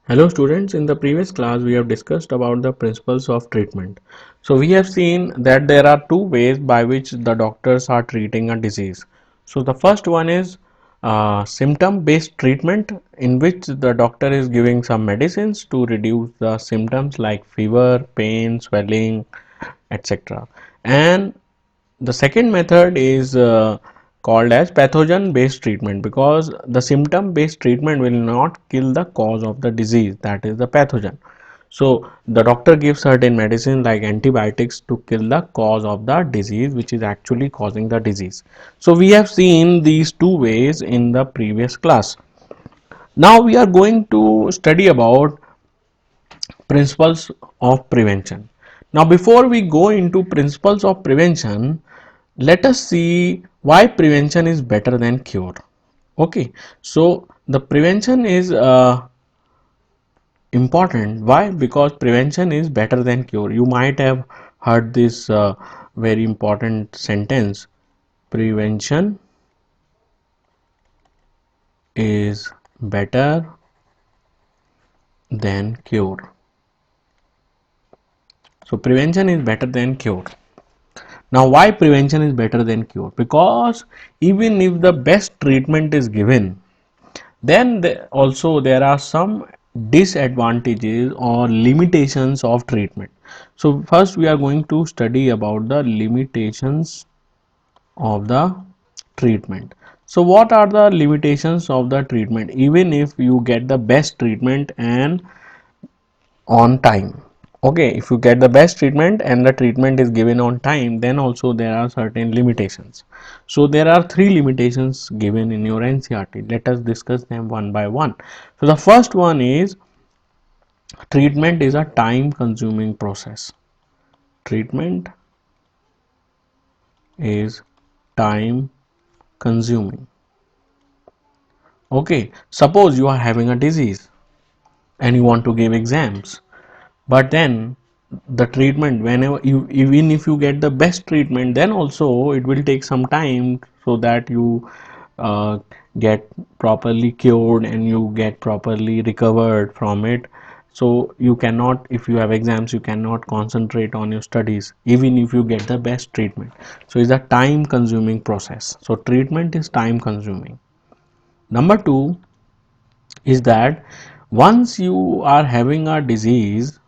Hello students, in the previous class we have discussed about the principles of treatment. So we have seen that there are two ways by which the doctors are treating a disease. So the first one is symptom based treatment, in which the doctor is giving some medicines to reduce the symptoms like fever, pain, swelling, etc. And the second method is called as pathogen based treatment, because the symptom based treatment will not kill the cause of the disease, that is the pathogen. So the doctor gives certain medicine like antibiotics to kill the cause of the disease which is actually causing the disease. So we have seen these two ways in the previous class. Now we are going to study about principles of prevention. Now before we go into principles of prevention, let us see why prevention is better than cure. Okay, so the prevention is important. Why? Because prevention is better than cure. You might have heard this very important sentence: prevention is better than cure. So prevention is better than cure. Now why prevention is better than cure? Because even if the best treatment is given, then also there are some disadvantages or limitations of treatment. So first we are going to study about the limitations of the treatment. So what are the limitations of the treatment? Even if you get the best treatment and on time, okay, if you get the best treatment and the treatment is given on time, then also there are certain limitations. So there are three limitations given in your NCERT. Let us discuss them one by one. So the first one is treatment is a time consuming process. Treatment is time consuming. Okay, suppose you are having a disease and you want to give exams, but then the treatment, whenever you, even if you get the best treatment, then also it will take some time so that you uh, get properly cured and you get properly recovered from it. So you cannot, if you have exams, you cannot concentrate on your studies even if you get the best treatment. So it's a time consuming process. So treatment is time consuming. Number two is that once you are having a disease,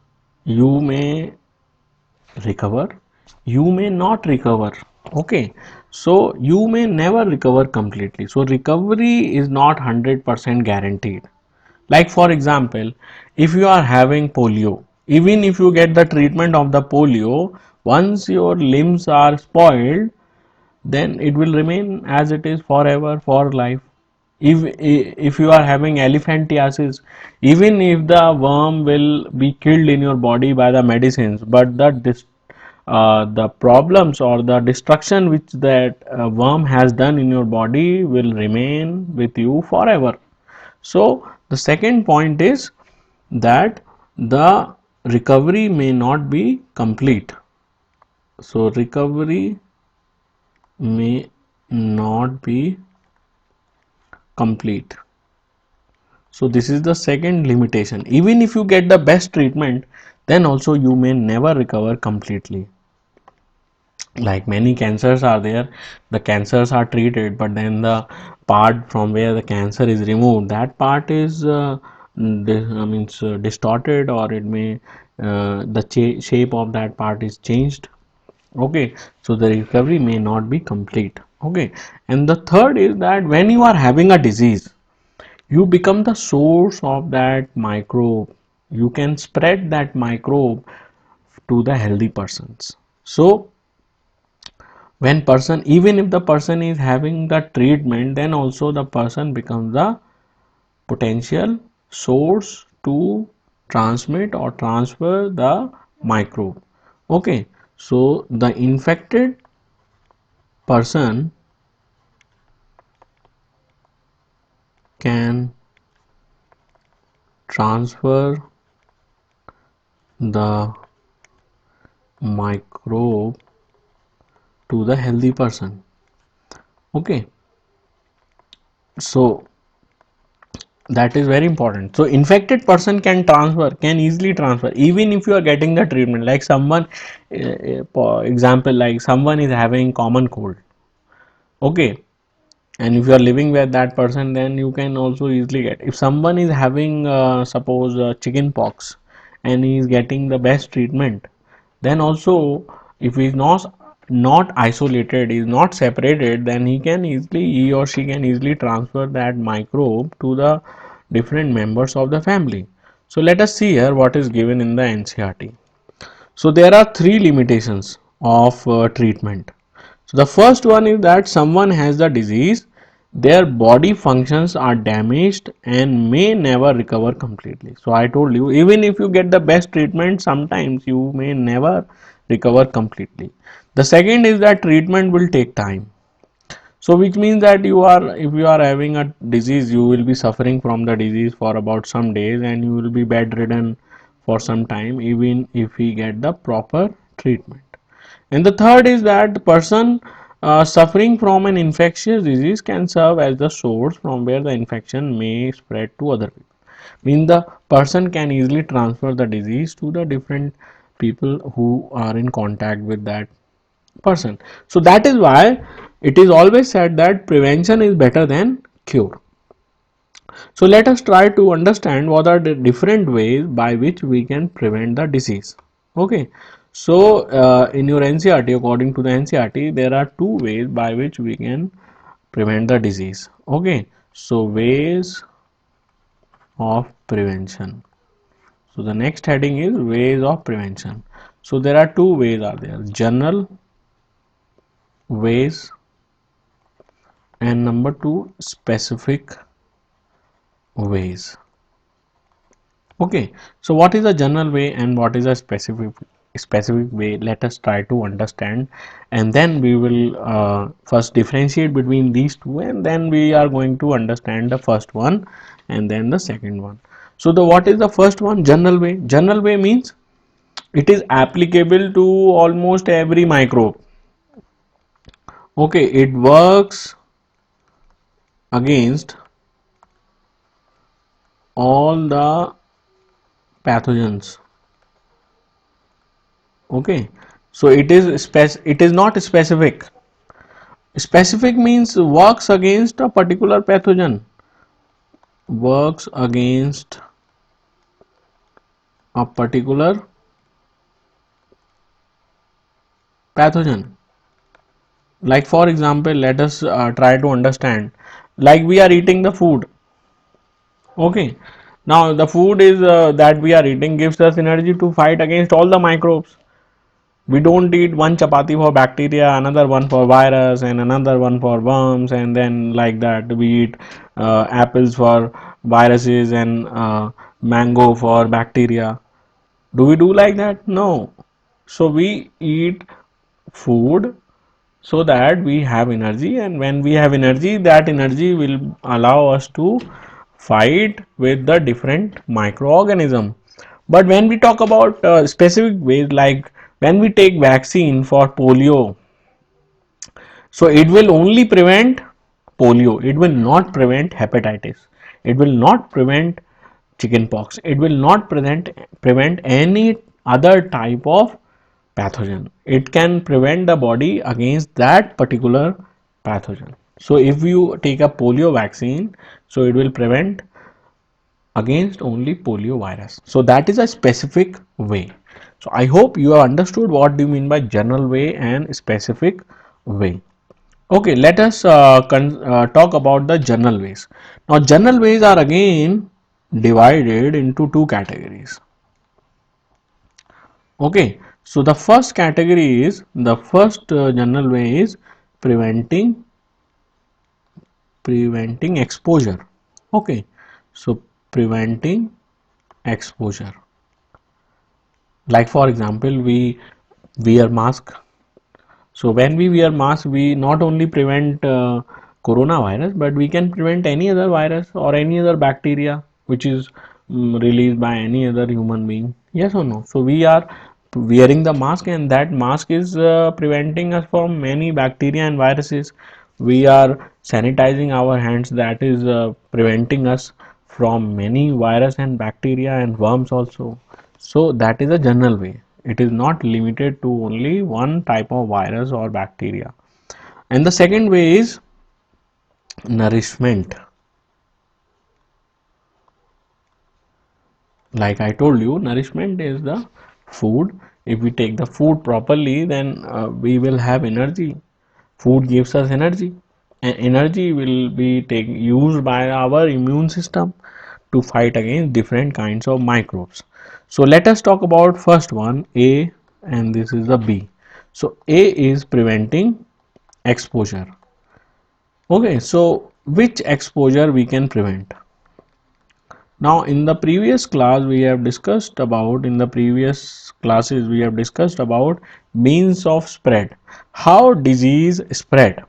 you may recover, you may not recover. Okay, so you may never recover completely. So recovery is not 100% guaranteed. Like for example, if you are having polio, even if you get the treatment of the polio, once your limbs are spoiled, then it will remain as it is forever, for life. If you are having elephantiasis, even if the worm will be killed in your body by the medicines, but the problems or the destruction which that worm has done in your body will remain with you forever. So the second point is that the recovery may not be complete. So recovery may not be complete. So this is the second limitation. Even if you get the best treatment, then also you may never recover completely. Like many cancers are there, the cancers are treated, but then the part from where the cancer is removed, that part is distorted, or it may the shape of that part is changed. Okay, so the recovery may not be complete. Okay, and the third is that when you are having a disease, you become the source of that microbe. You can spread that microbe to the healthy persons. So when person, even if the person is having the treatment, then also the person becomes the potential source to transmit or transfer the microbe. Okay, so the infected person can transfer the microbe to the healthy person. Okay, so That is very important. So infected person can easily transfer, even if you are getting the treatment. Like someone, for example, like someone is having common cold. Okay, and if you are living with that person, then you can also easily get. If someone is having suppose chicken pox and he is getting the best treatment, then also if he is not isolated, is not separated, then he or she can easily transfer that microbe to the different members of the family. So let us see here what is given in the NCRT. So there are three limitations of treatment. So the first one is that someone has the disease, their body functions are damaged and may never recover completely. So I told you, even if you get the best treatment, sometimes you may never recover completely. The second is that treatment will take time. So which means that if you are having a disease, you will be suffering from the disease for about some days and you will be bedridden for some time, even if we get the proper treatment. And the third is that the person suffering from an infectious disease can serve as the source from where the infection may spread to other people. Mean the person can easily transfer the disease to the different people who are in contact with that person. So that is why it is always said that prevention is better than cure. So let us try to understand what are the different ways by which we can prevent the disease. Okay. So in your NCRT, according to the NCRT, there are two ways by which we can prevent the disease. Okay. So ways of prevention. So the next heading is ways of prevention. So there are two ways are there, general ways and number two, specific ways. Okay, so what is a general way and what is a specific way? Let us try to understand, and then we will first differentiate between these two, and then we are going to understand the first one and then the second one. So the what is the first one? General way. General way means it is applicable to almost every microbe. Okay, it works against all the pathogens. Okay, so it is not specific. Specific means works against a particular pathogen, works against a particular pathogen. Like for example, let us try to understand, like we are eating the food. Okay, now the food is that we are eating gives us energy to fight against all the microbes. We don't eat one chapati for bacteria, another one for virus, and another one for worms, and then like that we eat apples for viruses and mango for bacteria. Do we do like that? No. So we eat food so that we have energy, and when we have energy, that energy will allow us to fight with the different microorganism. But when we talk about specific ways, like when we take vaccine for polio, so it will only prevent polio, it will not prevent hepatitis, it will not prevent chickenpox, it will not prevent any other type of pathogen. It can prevent the body against that particular pathogen. So if you take a polio vaccine, so it will prevent against only polio virus. So that is a specific way. So I hope you have understood what do you mean by general way and specific way. Okay, let us talk about the general ways. Now general ways are again divided into two categories. Okay, so the first category is the first general way is preventing exposure. Okay, so preventing exposure. Like for example, we wear mask. So when we wear mask, we not only prevent coronavirus, but we can prevent any other virus or any other bacteria which is released by any other human being. Yes or no? So we are wearing the mask, and that mask is preventing us from many bacteria and viruses. We are sanitizing our hands, that is preventing us from many virus and bacteria and worms also. So that is a general way. It is not limited to only one type of virus or bacteria. And the second way is nourishment. Like I told you, nourishment is the food. If we take the food properly, then we will have energy. Food gives us energy, and energy will be used by our immune system to fight against different kinds of microbes. So let us talk about first one, A, and this is the B. So A is preventing exposure. Okay, so which exposure we can prevent? Now, in the previous class, we have discussed about, in the previous classes, we have discussed about means of spread, how disease spread.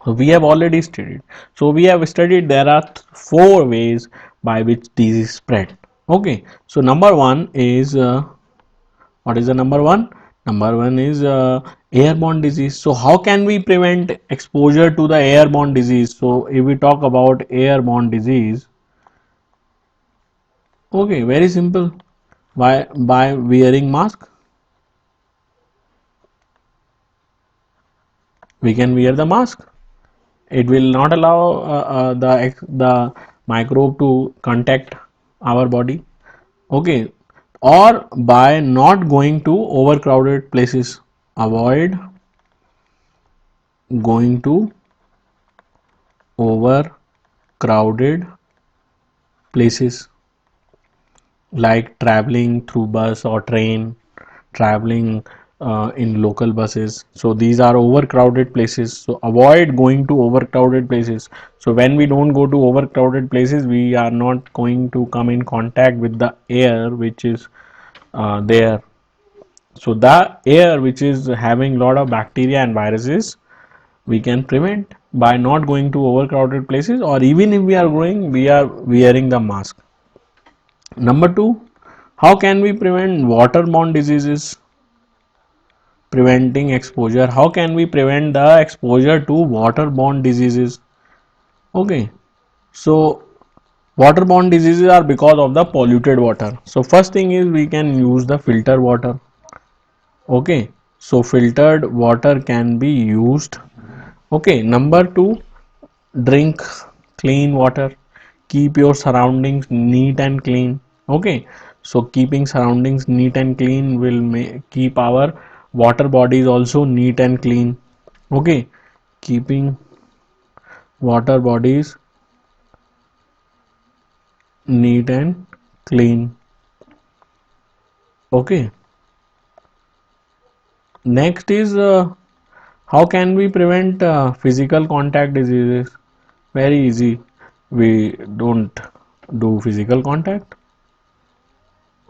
We have already studied. So, we have studied there are four ways by which disease spread. Okay, so number one is what is the number one? Number one is airborne disease. So, how can we prevent exposure to the airborne disease? So, if we talk about airborne disease, okay, very simple. By wearing mask, we can wear the mask. It will not allow the microbe to contact our body. Okay, or by not going to overcrowded places. Avoid going to overcrowded places like traveling through bus or train, traveling in local buses. So these are overcrowded places. So avoid going to overcrowded places. So when we don't go to overcrowded places, we are not going to come in contact with the air which is there. So the air which is having lot of bacteria and viruses, we can prevent by not going to overcrowded places, or even if we are going, we are wearing the mask. Number two, how can we prevent waterborne diseases? Preventing exposure. How can we prevent the exposure to waterborne diseases? Okay, so waterborne diseases are because of the polluted water. So first thing is we can use the filter water. Okay, so filtered water can be used. Okay, number two, drink clean water. Keep your surroundings neat and clean. Okay, so keeping surroundings neat and clean will keep our water bodies also neat and clean. Okay, keeping water bodies neat and clean. Okay, next is how can we prevent physical contact diseases? Very easy. We don't do physical contact.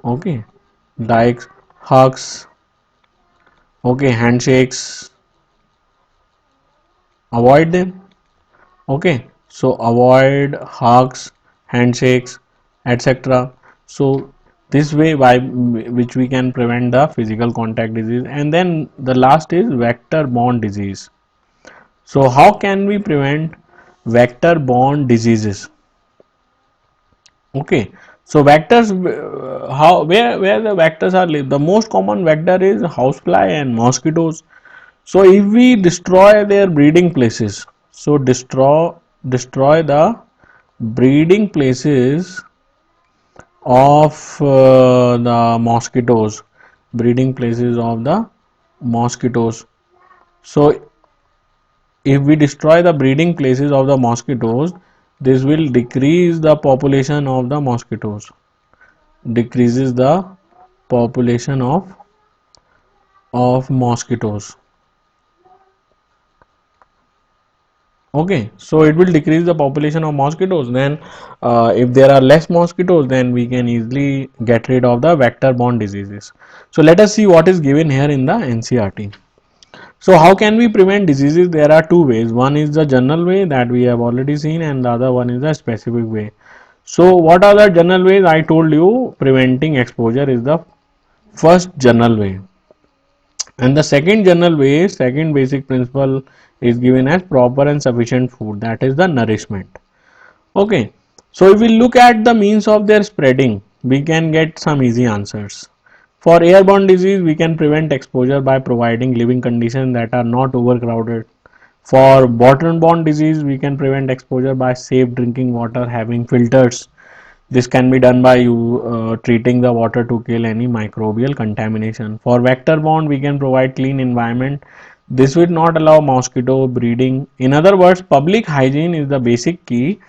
Okay, likes, hugs, okay, handshakes, avoid them. Okay, so avoid hugs, handshakes, etc. So this way by which we can prevent the physical contact disease. And then the last is vector borne disease. So how can we prevent vector borne diseases? Okay, so vectors, how where the vectors are live, the most common vector is housefly and mosquitoes. So if we destroy their breeding places, so destroy the breeding places of the mosquitoes, breeding places of the mosquitoes. So if we destroy the breeding places of the mosquitoes, this will decrease the population of the mosquitoes, decreases the population of mosquitoes. Okay, so it will decrease the population of mosquitoes. Then if there are less mosquitoes, then we can easily get rid of the vector borne diseases. So let us see what is given here in the NCERT. So how can we prevent diseases? There are two ways. One is the general way that we have already seen, and the other one is the specific way. So what are the general ways? I told you preventing exposure is the first general way. And the second general way, second basic principle is given as proper and sufficient food, that is the nourishment. Okay, So if we look at the means of their spreading, we can get some easy answers. For airborne disease, we can prevent exposure by providing living conditions that are not overcrowded. For waterborne disease, we can prevent exposure by safe drinking water, having filters. This can be done by you treating the water to kill any microbial contamination. For vector-borne, we can provide clean environment. This will not allow mosquito breeding. In other words, public hygiene is the basic key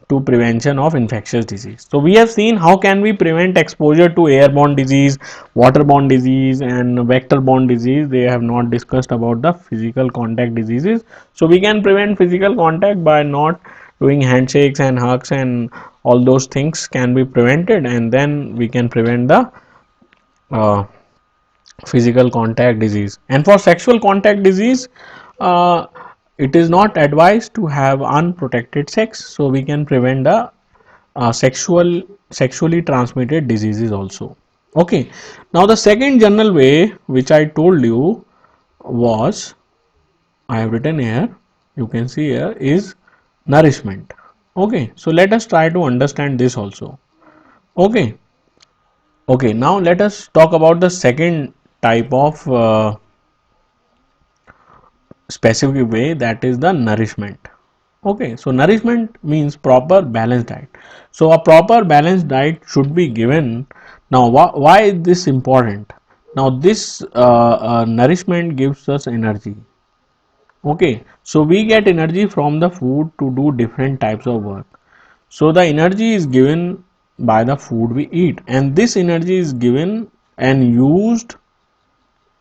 to prevention of infectious disease. So we have seen how can we prevent exposure to airborne disease, waterborne disease and vector-borne disease. They have not discussed about the physical contact diseases. So we can prevent physical contact by not doing handshakes and hugs, and all those things can be prevented, and then we can prevent the uh, physical contact disease. And for sexual contact disease, uh, it is not advised to have unprotected sex, so we can prevent the sexually transmitted diseases also. Okay, now the second general way which I told you was, I have written here, you can see here, is nourishment. Okay, so let us try to understand this also. Okay, okay, now let us talk about the second type of specific way, that is the nourishment. Okay, so nourishment means proper balanced diet. So a proper balanced diet should be given. Now why is this important? Now this nourishment gives us energy. Okay, so we get energy from the food to do different types of work. So the energy is given by the food we eat, and this energy is given and used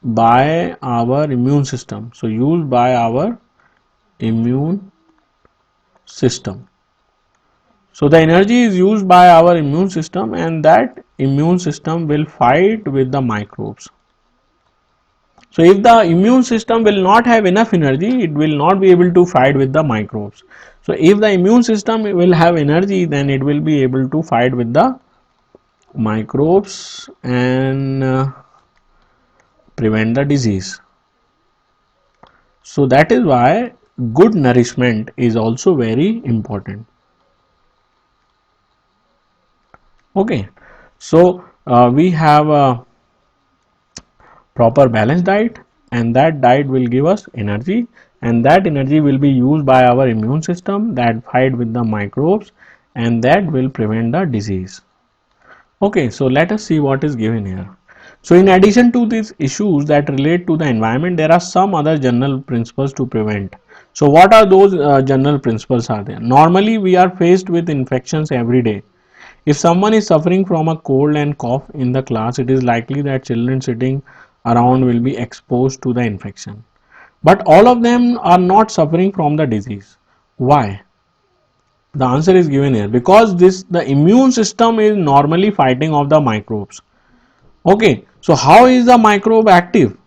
by our immune system. So used by our immune system. So the energy is used by our immune system, and that immune system will fight with the microbes. So if the immune system will not have enough energy, it will not be able to fight with the microbes. So if the immune system will have energy, then it will be able to fight with the microbes and prevent the disease. So that is why good nourishment is also very important. Okay, so we have a proper balanced diet, and that diet will give us energy, and that energy will be used by our immune system that fight with the microbes, and that will prevent the disease. Okay, so let us see what is given here. So in addition to these issues that relate to the environment, there are some other general principles to prevent. So what are those general principles are there? Normally we are faced with infections every day. If someone is suffering from a cold and cough in the class, it is likely that children sitting around will be exposed to the infection. But all of them are not suffering from the disease. Why? The answer is given here, because the immune system is normally fighting off the microbes. Okay, so how is the microbe active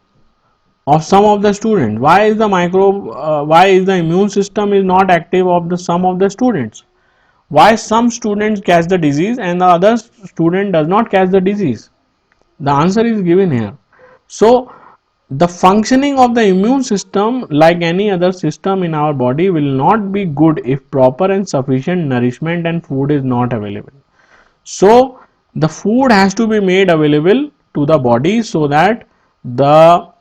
of some of the students? Why is the microbe? Why is the immune system is not active of the some of the students? Why some students catch the disease and the other student does not catch the disease? The answer is given here. So the functioning of the immune system, like any other system in our body, will not be good if proper and sufficient nourishment and food is not available. So the food has to be made available to the body, so that the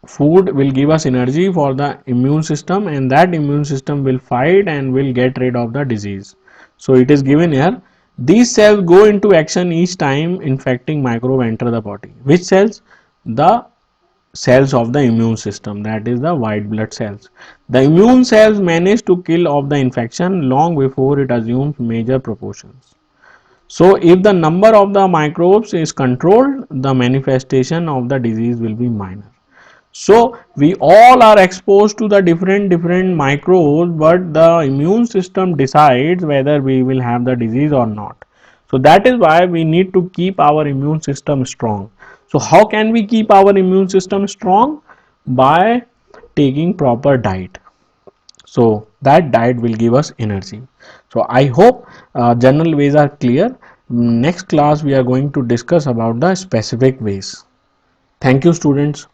food will give us energy for the immune system, and that immune system will fight and will get rid of the disease. So it is given here, these cells go into action each time infecting microbe enter the body. Which cells? The cells of the immune system, that is the white blood cells. The immune cells manage to kill off the infection long before it assumes major proportions. So if the number of the microbes is controlled, the manifestation of the disease will be minor. So we all are exposed to the different microbes, but the immune system decides whether we will have the disease or not. So that is why we need to keep our immune system strong. So how can we keep our immune system strong? By taking proper diet. So that diet will give us energy. So I hope general ways are clear. Next class we are going to discuss about the specific ways. Thank you, students.